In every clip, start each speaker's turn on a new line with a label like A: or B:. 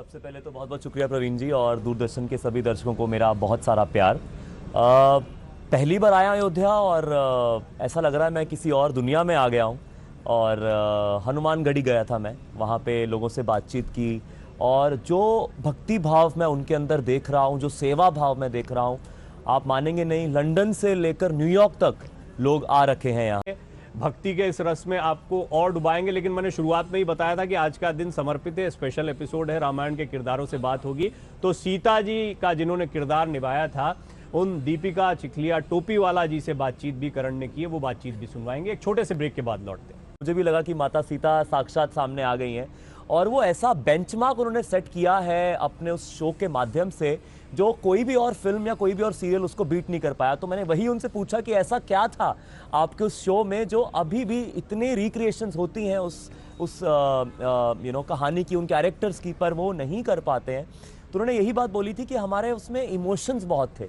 A: सबसे पहले तो बहुत बहुत शुक्रिया प्रवीण जी और दूरदर्शन के सभी दर्शकों को मेरा बहुत सारा प्यार। पहली बार आया अयोध्या और ऐसा लग रहा है मैं किसी और दुनिया में आ गया हूँ। और हनुमानगढ़ी गया था मैं, वहाँ पे लोगों से बातचीत की और जो भक्ति भाव मैं उनके अंदर देख रहा हूँ, जो सेवा भाव मैं देख रहा हूँ, आप मानेंगे नहीं, लंदन से लेकर न्यूयॉर्क तक लोग आ रखे हैं यहाँ।
B: भक्ति के इस रस में आपको और डुबाएंगे, लेकिन मैंने शुरुआत में ही बताया था कि आज का दिन समर्पित है, स्पेशल एपिसोड है, रामायण के किरदारों से बात होगी। तो सीता जी का जिन्होंने किरदार निभाया था उन दीपिका चिखलिया टोपी वाला जी से बातचीत भी करण ने की है, वो बातचीत भी सुनवाएंगे। एक छोटे से ब्रेक के बाद लौटते हैं।
A: मुझे भी लगा कि माता सीता साक्षात सामने आ गई हैं और वो ऐसा बेंचमार्क उन्होंने सेट किया है अपने उस शो के माध्यम से जो कोई भी और फिल्म या कोई भी और सीरियल उसको बीट नहीं कर पाया। तो मैंने वही उनसे पूछा कि ऐसा क्या था आपके उस शो में जो अभी भी इतनी रिक्रिएशंस होती हैं उस कहानी की, उन कैरेक्टर्स की, पर वो नहीं कर पाते हैं। तो उन्होंने यही बात बोली थी कि हमारे उसमें इमोशंस बहुत थे।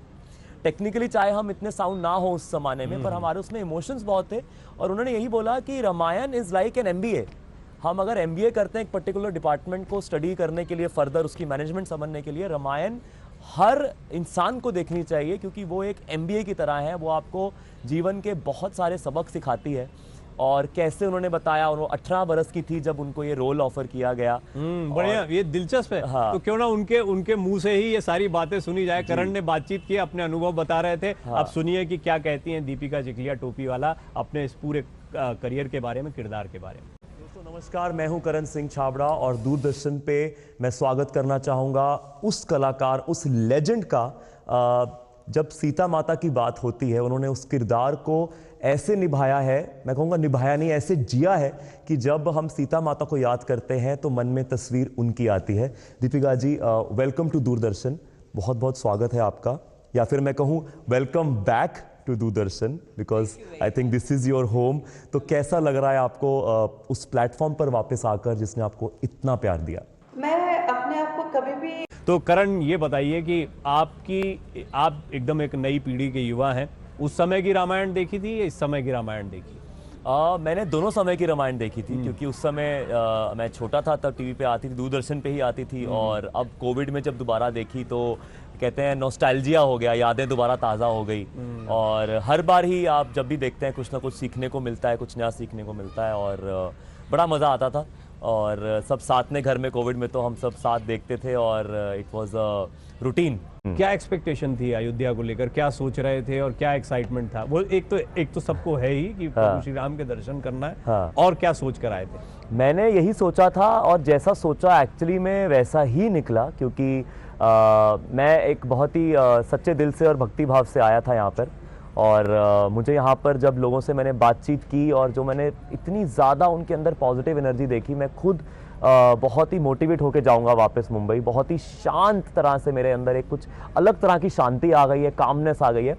A: टेक्निकली चाहे हम इतने साउंड ना हो उस जमाने में, पर हमारे उसमें इमोशंस बहुत थे। और उन्होंने यही बोला कि Ramayana is like an MBA। हम अगर MBA करते हैं एक पर्टिकुलर डिपार्टमेंट को स्टडी करने के लिए, फर्दर उसकी मैनेजमेंट समझने के लिए, रामायण हर इंसान को देखनी चाहिए क्योंकि वो एक MBA की तरह है। वो आपको जीवन के बहुत सारे सबक सिखाती है। और कैसे उन्होंने बताया, उन्होंने 18 बरस की थी जब उनको ये रोल ऑफर किया गया।
B: बढ़िया, ये दिलचस्प है।
A: हाँ।
B: तो क्यों ना उनके मुंह से ही ये सारी बातें सुनी जाए। करण ने बातचीत की, अपने अनुभव बता रहे थे।
A: हाँ।
B: अब सुनिए कि क्या कहती हैं दीपिका चिखलिया टोपी वाला अपने इस पूरे करियर के बारे में, किरदार के बारे में।
A: दोस्तों नमस्कार, मैं हूं करण सिंह छाबड़ा और दूरदर्शन पे मैं स्वागत करना चाहूँगा उस कलाकार, उस लेजेंड का। जब सीता माता की बात होती है, उन्होंने उस किरदार को ऐसे निभाया है, मैं कहूँगा निभाया नहीं, ऐसे जिया है कि जब हम सीता माता को याद करते हैं तो मन में तस्वीर उनकी आती है। दीपिका जी, वेलकम टू दूरदर्शन, बहुत बहुत स्वागत है आपका, या फिर मैं कहूँ welcome back to Doordarshan because I think this is your home. तो कैसा लग रहा है आपको उस प्लेटफॉर्म पर वापस आकर जिसने आपको इतना प्यार दिया?
C: मैं अपने आप को कभी भी
B: तो करण ये बताइए कि आप एकदम एक नई पीढ़ी के युवा हैं, उस समय की रामायण देखी थी या इस समय की रामायण देखी?
A: मैंने दोनों समय की रामायण देखी थी क्योंकि उस समय मैं छोटा था, तब टीवी पे आती थी, दूरदर्शन पे ही आती थी। और अब कोविड में जब दोबारा देखी तो कहते हैं नॉस्टैल्जिया हो गया, यादें दोबारा ताज़ा हो गई। और हर बार ही आप जब भी देखते हैं कुछ ना कुछ सीखने को मिलता है, कुछ नया सीखने को मिलता है और बड़ा मज़ा आता था। और सब साथ में घर में, कोविड में तो हम सब साथ देखते थे और इट वाज अ रूटीन।
B: क्या एक्सपेक्टेशन थी अयोध्या को लेकर, क्या सोच रहे थे और क्या एक्साइटमेंट था? वो एक तो सबको है ही कि प्रभु श्री राम के दर्शन करना है।
A: हाँ।
B: और क्या सोच कर आए थे?
A: मैंने यही सोचा था और जैसा सोचा एक्चुअली में वैसा ही निकला क्योंकि मैं एक बहुत ही सच्चे दिल से और भक्ति भाव से आया था यहाँ पर। और मुझे यहाँ पर जब लोगों से मैंने बातचीत की और जो मैंने इतनी ज़्यादा उनके अंदर पॉजिटिव एनर्जी देखी, मैं खुद बहुत ही मोटिवेट होके जाऊँगा वापस मुंबई। बहुत ही शांत तरह से मेरे अंदर एक कुछ अलग तरह की शांति आ गई है, कामनेस आ गई है।